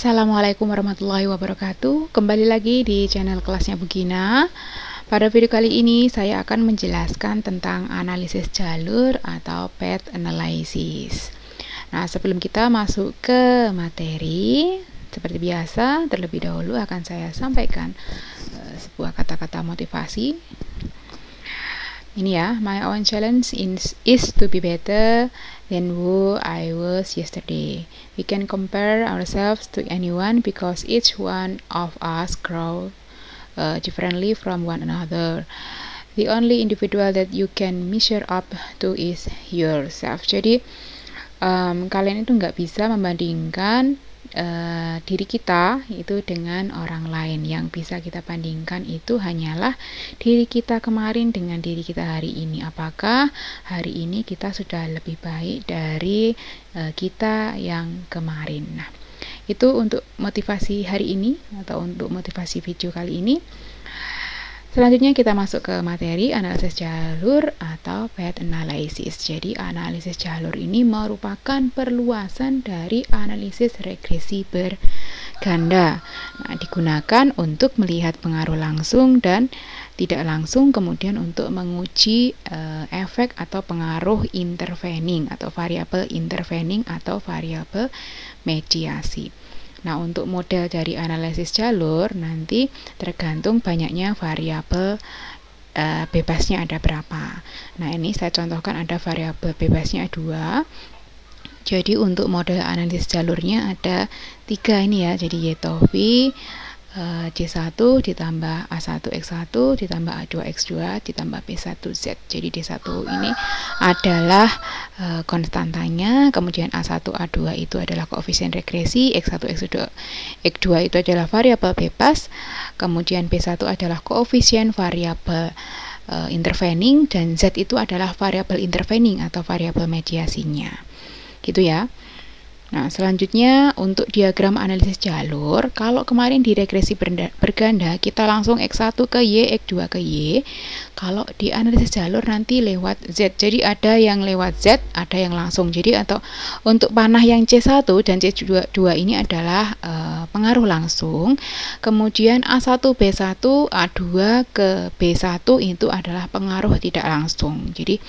Assalamualaikum warahmatullahi wabarakatuh. Kembali lagi di channel kelasnya Bu Gina. Pada video kali ini saya akan menjelaskan tentang analisis jalur atau path analysis. Nah, sebelum kita masuk ke materi, seperti biasa, terlebih dahulu akan saya sampaikan sebuah kata-kata motivasi. Ini ya, my own challenge is to be better than who I was yesterday. We can compare ourselves to anyone because each one of us grow differently from one another. The only individual that you can measure up to is yourself. Jadi kalian itu nggak bisa membandingkan diri kita itu dengan orang lain. Yang bisa kita bandingkan itu hanyalah diri kita kemarin dengan diri kita hari ini. Apakah hari ini kita sudah lebih baik dari kita yang kemarin. Nah, itu untuk motivasi hari ini atau untuk motivasi video kali ini. Selanjutnya kita masuk ke materi analisis jalur atau path analysis. Jadi analisis jalur ini merupakan perluasan dari analisis regresi berganda. Nah, digunakan untuk melihat pengaruh langsung dan tidak langsung, kemudian untuk menguji efek atau pengaruh intervening atau variabel intervening atau variabel mediasi. Nah, untuk model dari analisis jalur nanti tergantung banyaknya variabel bebasnya ada berapa. Nah, ini saya contohkan ada variabel bebasnya 2. Jadi untuk model analisis jalurnya ada 3 ini ya. Jadi Y toh V, C1 ditambah A1X1 ditambah A2X2 ditambah B1Z. Jadi D1 ini adalah konstantanya, kemudian A1 A2 itu adalah koefisien regresi, X1 X2 itu adalah variabel bebas, kemudian B1 adalah koefisien variabel intervening, dan Z itu adalah variabel intervening atau variabel mediasinya. Gitu ya. Nah, selanjutnya untuk diagram analisis jalur, kalau kemarin di regresi berganda kita langsung X1 ke Y, X2 ke Y. Kalau di analisis jalur nanti lewat Z. Jadi ada yang lewat Z, ada yang langsung. Jadi atau untuk panah yang C1 dan C2 ini adalah pengaruh langsung. Kemudian A1 B1, A2 ke B1 itu adalah pengaruh tidak langsung. Jadi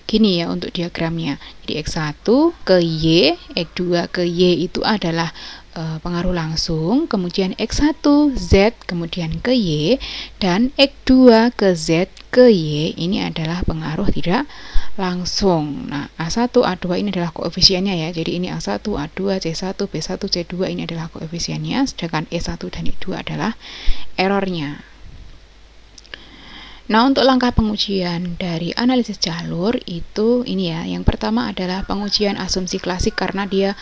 gini ya untuk diagramnya. Jadi X1 ke Y, X2 ke Y itu adalah pengaruh langsung, kemudian X1 Z kemudian ke Y, dan X2 ke Z ke Y ini adalah pengaruh tidak langsung. Nah, A1 A2 ini adalah koefisiennya ya. Jadi ini A1 A2 C1 B1 C2 ini adalah koefisiennya, sedangkan E1 dan E2 adalah errornya. Nah, untuk langkah pengujian dari analisis jalur itu ini ya. Yang pertama adalah pengujian asumsi klasik, karena dia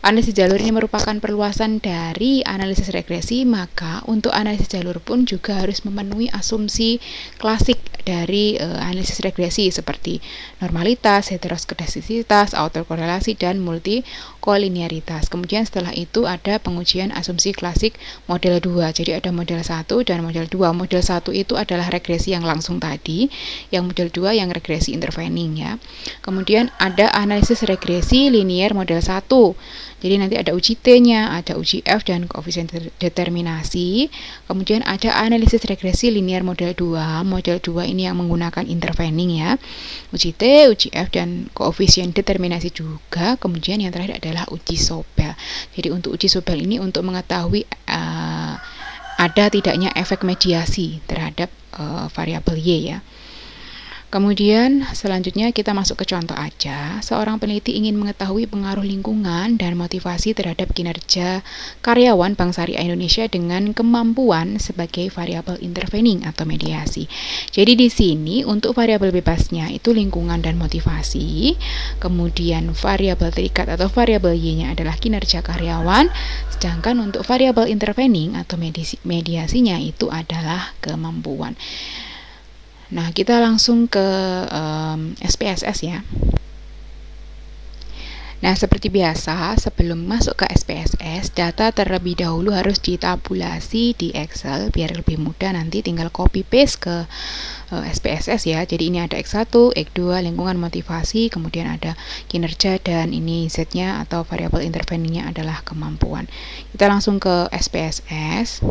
analisis jalur ini merupakan perluasan dari analisis regresi, maka untuk analisis jalur pun juga harus memenuhi asumsi klasik dari analisis regresi seperti normalitas, heteroskedastisitas, autokorelasi, dan multikolinearitas. Kemudian setelah itu ada pengujian asumsi klasik model 2. Jadi ada model 1 dan model 2. Model 1 itu adalah regresi yang langsung tadi, yang model 2 yang regresi intervening ya. Kemudian ada analisis regresi linier model 1. Jadi nanti ada uji T-nya, ada uji F dan koefisien determinasi. Kemudian ada analisis regresi linier model 2. Model 2 ini yang menggunakan intervening ya. Uji T, uji F dan koefisien determinasi juga. Kemudian yang terakhir adalah uji Sobel. Jadi untuk uji Sobel ini untuk mengetahui ada tidaknya efek mediasi terhadap variabel Y ya. Kemudian selanjutnya kita masuk ke contoh aja. Seorang peneliti ingin mengetahui pengaruh lingkungan dan motivasi terhadap kinerja karyawan Bank Syariah Indonesia dengan kemampuan sebagai variabel intervening atau mediasi. Jadi di sini untuk variabel bebasnya itu lingkungan dan motivasi. Kemudian variabel terikat atau variabel Y-nya adalah kinerja karyawan. Sedangkan untuk variabel intervening atau mediasinya itu adalah kemampuan. Nah, kita langsung ke SPSS ya. Nah, seperti biasa, sebelum masuk ke SPSS, data terlebih dahulu harus ditabulasi di Excel biar lebih mudah, nanti tinggal copy paste ke SPSS ya. Jadi ini ada X1, X2, lingkungan motivasi, kemudian ada kinerja, dan ini Z-nya atau variabel intervensinya adalah kemampuan. Kita langsung ke SPSS.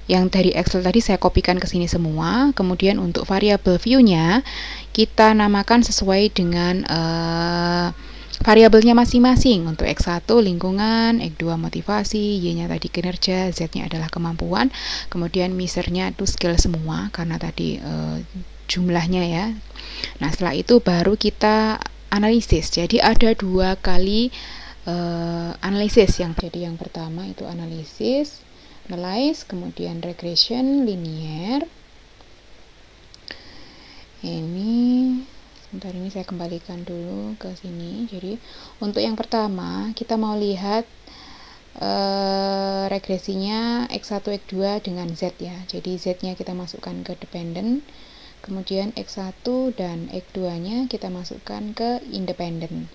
Yang dari Excel tadi saya kopikan ke sini semua. Kemudian untuk variabel view-nya kita namakan sesuai dengan variabelnya masing-masing. Untuk X1 lingkungan, X2 motivasi, Y-nya tadi kinerja, Z-nya adalah kemampuan, kemudian measure-nya itu skill semua karena tadi jumlahnya ya. Nah, setelah itu baru kita analisis. Jadi ada 2 kali analisis. Jadi yang pertama itu analyze, kemudian regression linear. Sebentar, ini saya kembalikan dulu ke sini. Jadi untuk yang pertama kita mau lihat regresinya X1, X2 dengan Z ya. Jadi Z-nya kita masukkan ke dependent, kemudian X1 dan X2 nya kita masukkan ke independent.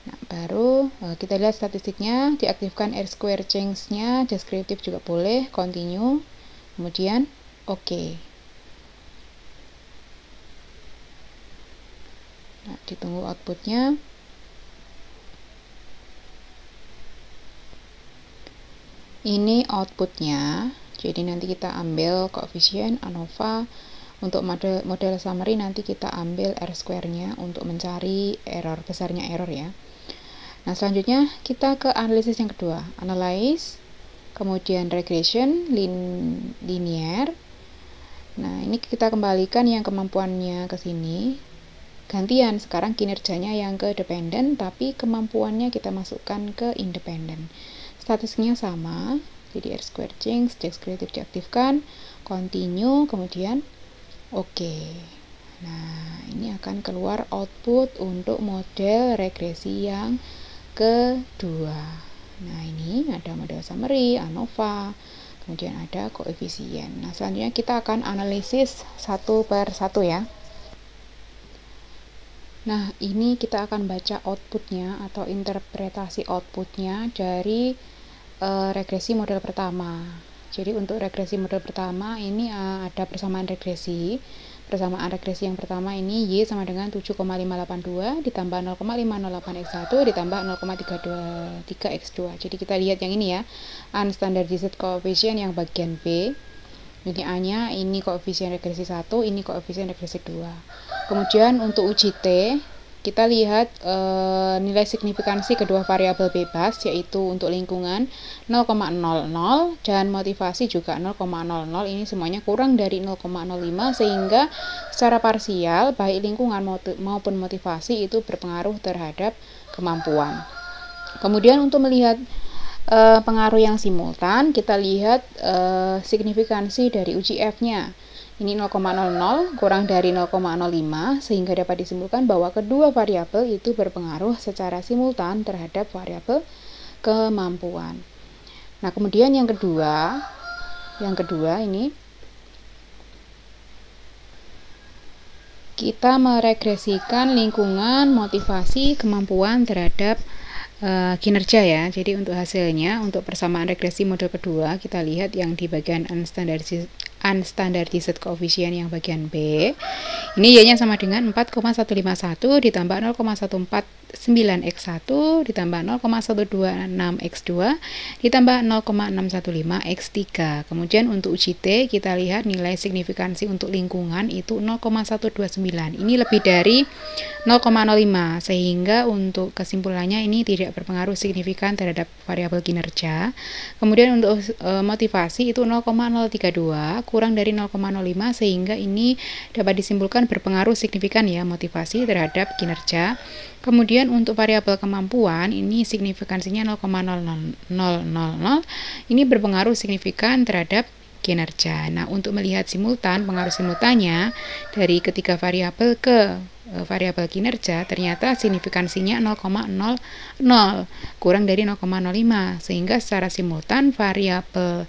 Nah, baru kita lihat statistiknya, diaktifkan R-square change-nya, deskriptif juga boleh, continue, kemudian oke. Nah, ditunggu outputnya. Ini outputnya. Jadi nanti kita ambil koefisien ANOVA. Untuk model summary nanti kita ambil R-square-nya untuk mencari error, besarnya error ya. Nah, selanjutnya kita ke analisis yang kedua. Analyze, kemudian regression linear. Nah, ini kita kembalikan yang kemampuannya ke sini. Gantian, sekarang kinerjanya yang ke dependent, tapi kemampuannya kita masukkan ke independent. Statistiknya sama, jadi R-square change, deskriptif diaktifkan, continue, kemudian oke. Nah, ini akan keluar output untuk model regresi yang kedua. Nah, ini ada model summary, ANOVA, kemudian ada koefisien. Nah, selanjutnya kita akan analisis satu per satu ya. Nah, ini kita akan baca outputnya atau interpretasi outputnya dari regresi model pertama. Jadi untuk regresi model pertama ini ada persamaan regresi. Persamaan regresi yang pertama ini Y sama dengan 7,582 ditambah 0,508 X1 ditambah 0,323 X2. Jadi kita lihat yang ini ya, unstandardized coefficient yang bagian B. Ini A-nya, ini koefisien regresi 1, ini koefisien regresi 2. Kemudian untuk uji T, kita lihat nilai signifikansi kedua variabel bebas, yaitu untuk lingkungan 0,00 dan motivasi juga 0,00. Ini semuanya kurang dari 0,05 sehingga secara parsial baik lingkungan maupun motivasi itu berpengaruh terhadap kemampuan. Kemudian untuk melihat pengaruh yang simultan, kita lihat signifikansi dari uji F-nya. Ini 0,00 kurang dari 0,05 sehingga dapat disimpulkan bahwa kedua variabel itu berpengaruh secara simultan terhadap variabel kemampuan. Nah, kemudian yang kedua ini kita meregresikan lingkungan, motivasi, kemampuan terhadap kinerja ya. Jadi untuk hasilnya, untuk persamaan regresi model kedua, kita lihat yang di bagian unstandardized coefficient yang bagian B. Ini Y-nya sama dengan 4,151 ditambah 0,149 X1 ditambah 0,126 X2 ditambah 0,615 X3. Kemudian untuk uji T, kita lihat nilai signifikansi untuk lingkungan itu 0,129. Ini lebih dari 0,05 sehingga untuk kesimpulannya ini tidak berpengaruh signifikan terhadap variabel kinerja. Kemudian untuk motivasi itu 0,032 kurang dari 0,05 sehingga ini dapat disimpulkan berpengaruh signifikan ya motivasi terhadap kinerja. Kemudian untuk variabel kemampuan ini signifikansinya 0,0000, ini berpengaruh signifikan terhadap kinerja. Nah, untuk melihat simultan, pengaruh simultannya dari ketiga variabel ke variabel kinerja ternyata signifikansinya 0,00 kurang dari 0,05 sehingga secara simultan variabel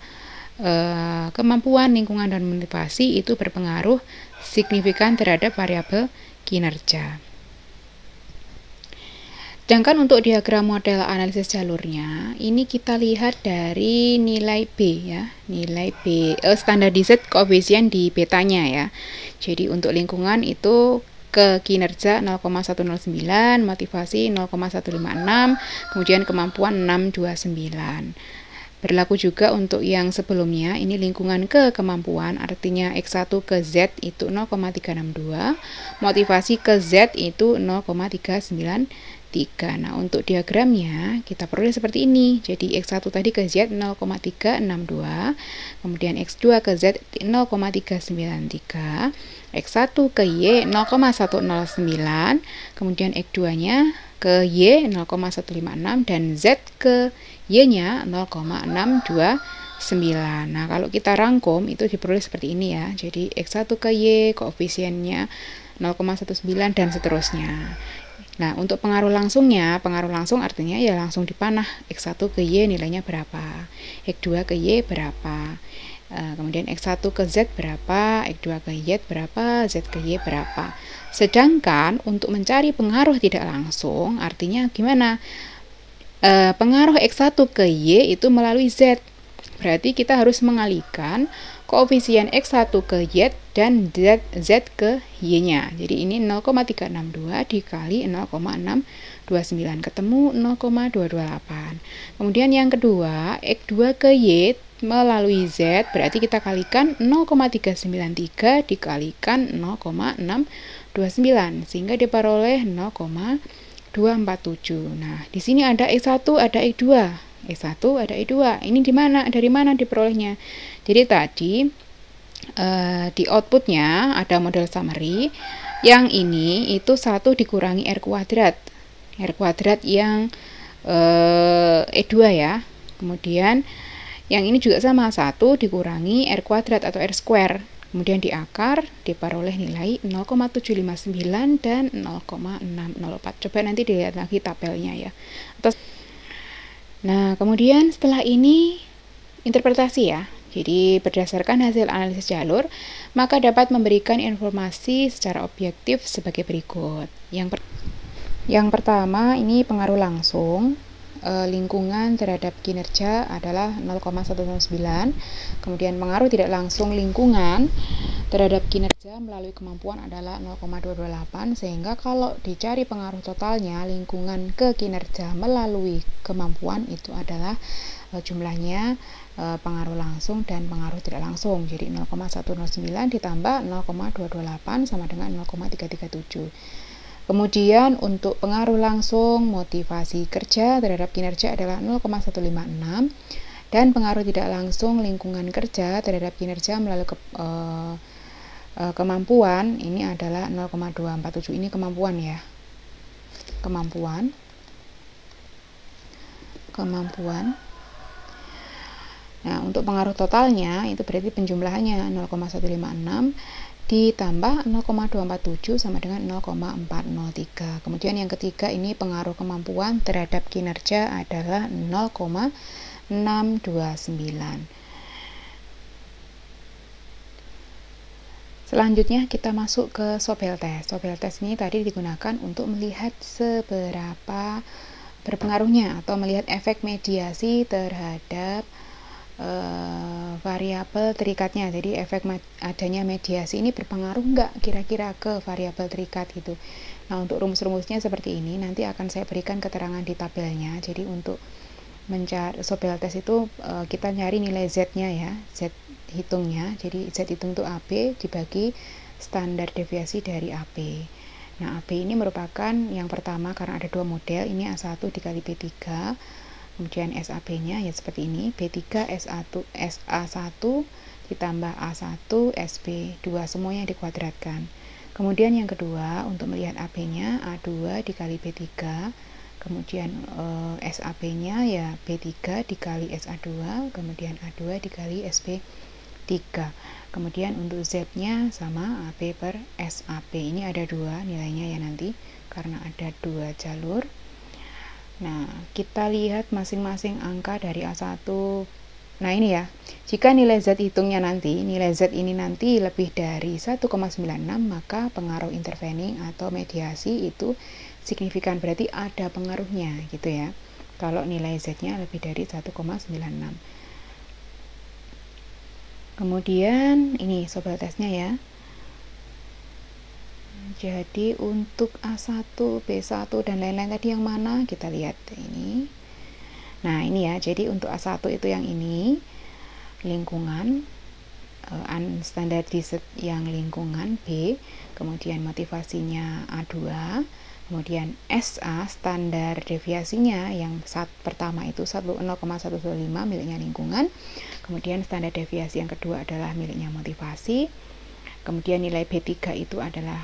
kemampuan, lingkungan, dan motivasi itu berpengaruh signifikan terhadap variabel kinerja. Sedangkan untuk diagram model analisis jalurnya, ini kita lihat dari nilai B ya, nilai B, standardized koefisien di betanya ya. Jadi untuk lingkungan itu ke kinerja 0,109, motivasi 0,156, kemudian kemampuan 629. Berlaku juga untuk yang sebelumnya, ini lingkungan ke kemampuan, artinya X1 ke Z itu 0,362, motivasi ke Z itu 0,393. Nah, untuk diagramnya kita peroleh seperti ini. Jadi X1 tadi ke Z 0,362, kemudian X2 ke Z 0,393, X1 ke Y 0,109, kemudian X2-nya ke Y 0,156 dan Z ke Y-nya 0,629. Nah, kalau kita rangkum itu diperoleh seperti ini ya. Jadi X1 ke Y koefisiennya 0,19 dan seterusnya. Nah, untuk pengaruh langsungnya, pengaruh langsung artinya ya langsung dipanah. X1 ke Y nilainya berapa, X2 ke Y berapa, kemudian X1 ke Z berapa, X2 ke Y berapa, Z ke Y berapa. Sedangkan untuk mencari pengaruh tidak langsung, artinya gimana? Pengaruh X1 ke Y itu melalui Z. Berarti kita harus mengalihkan koefisien X1 ke Y dan Z ke Y-nya. Jadi ini 0,362 dikali 0,629 ketemu 0,228. Kemudian yang kedua, X2 ke Y melalui Z, berarti kita kalikan 0,393 dikalikan 0,629 sehingga diperoleh 0,247. Nah, di sini ada X1, ada X2. X1 ada X2. Ini di mana? Dari mana diperolehnya? Jadi tadi di outputnya ada model summary. Yang ini itu 1 dikurangi R kuadrat. R kuadrat yang E2 ya. Kemudian yang ini juga sama, 1 dikurangi R kuadrat atau R square. Kemudian di akar diperoleh nilai 0,759 dan 0,604. Coba nanti dilihat lagi tabelnya ya. Nah, kemudian setelah ini interpretasi ya. Jadi berdasarkan hasil analisis jalur, maka dapat memberikan informasi secara objektif sebagai berikut. Yang pertama ini pengaruh langsung. Lingkungan terhadap kinerja adalah 0,109. Kemudian pengaruh tidak langsung lingkungan terhadap kinerja melalui kemampuan adalah 0,228, sehingga kalau dicari pengaruh totalnya lingkungan ke kinerja melalui kemampuan itu adalah jumlahnya pengaruh langsung dan pengaruh tidak langsung. Jadi 0,109 ditambah 0,228 sama dengan 0,337. Kemudian untuk pengaruh langsung motivasi kerja terhadap kinerja adalah 0,156 dan pengaruh tidak langsung lingkungan kerja terhadap kinerja melalui kemampuan ini adalah 0,247. Ini kemampuan ya. Kemampuan. Nah, untuk pengaruh totalnya itu berarti penjumlahannya 0,156 ditambah 0,247 sama dengan 0,403. Kemudian yang ketiga ini pengaruh kemampuan terhadap kinerja adalah 0,629. Selanjutnya kita masuk ke Sobel test. Sobel test ini tadi digunakan untuk melihat seberapa berpengaruhnya atau melihat efek mediasi terhadap variabel terikatnya. Jadi efek adanya mediasi ini berpengaruh enggak kira-kira ke variabel terikat gitu. Nah, untuk rumus-rumusnya seperti ini nanti akan saya berikan keterangan di tabelnya. Jadi untuk mencari Sobel test itu kita nyari nilai Z-nya ya, Z hitungnya. Jadi Z hitung itu AB dibagi standar deviasi dari AB. Nah, AB ini merupakan yang pertama karena ada dua model, ini A1 dikali B3. Kemudian SAB-nya ya seperti ini, B3 SA1 ditambah A1 SB2, semuanya dikuadratkan. Kemudian yang kedua, untuk melihat AB-nya A2 dikali B3, kemudian SAB-nya ya B3 dikali SA2, kemudian A2 dikali SB3. Kemudian untuk Z-nya sama AB per SAB, ini ada dua nilainya ya nanti, karena ada dua jalur. Nah, kita lihat masing-masing angka dari A1. Nah, ini ya. Jika nilai Z hitungnya nanti, nilai Z ini nanti lebih dari 1,96, maka pengaruh intervening atau mediasi itu signifikan, berarti ada pengaruhnya gitu ya. Kalau nilai Z-nya lebih dari 1,96. Kemudian ini sobat tesnya ya. Jadi untuk A1, B1 dan lain-lain tadi yang mana? Kita lihat ini. Nah, ini ya. Jadi untuk A1 itu yang ini, lingkungan, unstandardized yang lingkungan B, kemudian motivasinya A2, kemudian SA standar deviasinya yang pertama itu 0,115 miliknya lingkungan, kemudian standar deviasi yang kedua adalah miliknya motivasi, kemudian nilai B3 itu adalah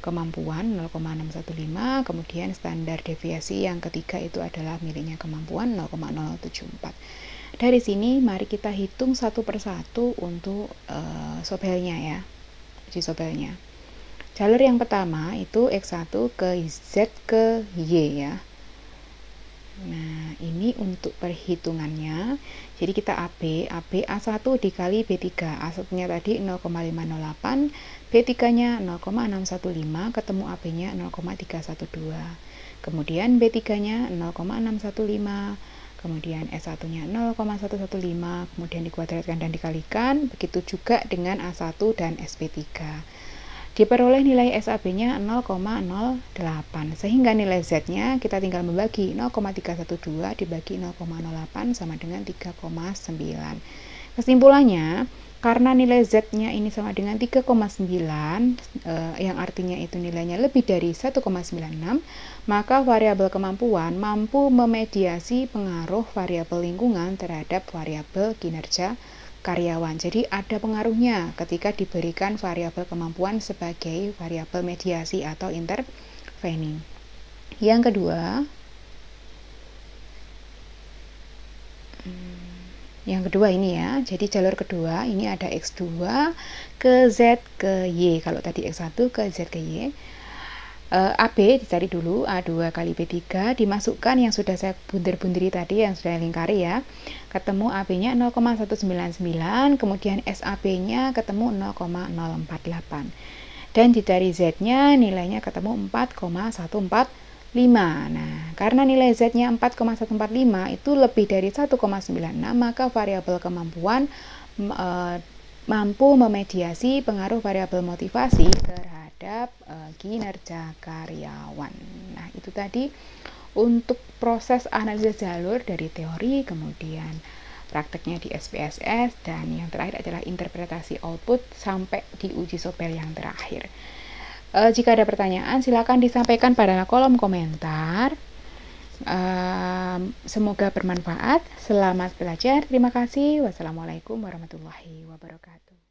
kemampuan 0,615, kemudian standar deviasi yang ketiga itu adalah miliknya kemampuan 0,074. Dari sini mari kita hitung satu persatu untuk sobelnya ya, uji sobelnya. Jalur yang pertama itu X1 ke Z ke Y ya. Nah, ini untuk perhitungannya. Jadi kita AB A1 dikali B3. A1-nya tadi 0,508, B3-nya 0,615, ketemu AB-nya 0,312. Kemudian B3-nya 0,615. Kemudian S1-nya 0,115, kemudian dikuadratkan dan dikalikan, begitu juga dengan A1 dan SP3. Diperoleh nilai SAB-nya 0,08, sehingga nilai Z-nya kita tinggal membagi 0,312 dibagi 0,08 sama dengan 3,9. Kesimpulannya, karena nilai Z-nya ini sama dengan 3,9, yang artinya itu nilainya lebih dari 1,96, maka variabel kemampuan mampu memediasi pengaruh variabel lingkungan terhadap variabel kinerja karyawan. Jadi ada pengaruhnya ketika diberikan variabel kemampuan sebagai variabel mediasi atau intervening. Yang kedua, ini ya, jadi jalur kedua ini ada X2 ke Z ke Y. Kalau tadi X1 ke Z ke Y, AB dicari dulu, A2 kali B3 dimasukkan yang sudah saya buntir-buntiri tadi, yang sudah lingkari ya, ketemu AB-nya 0,199, kemudian SAB-nya ketemu 0,048, dan dicari Z-nya nilainya ketemu 4,145. Nah, karena nilai Z-nya 4,145 itu lebih dari 1,96, maka variabel kemampuan mampu memediasi pengaruh variabel motivasi terhadap kinerja karyawan. Nah, itu tadi untuk proses analisis jalur dari teori, kemudian prakteknya di SPSS, dan yang terakhir adalah interpretasi output sampai di uji sobel yang terakhir. Jika ada pertanyaan, silakan disampaikan pada kolom komentar. Semoga bermanfaat. Selamat belajar. Terima kasih. Wassalamualaikum warahmatullahi wabarakatuh.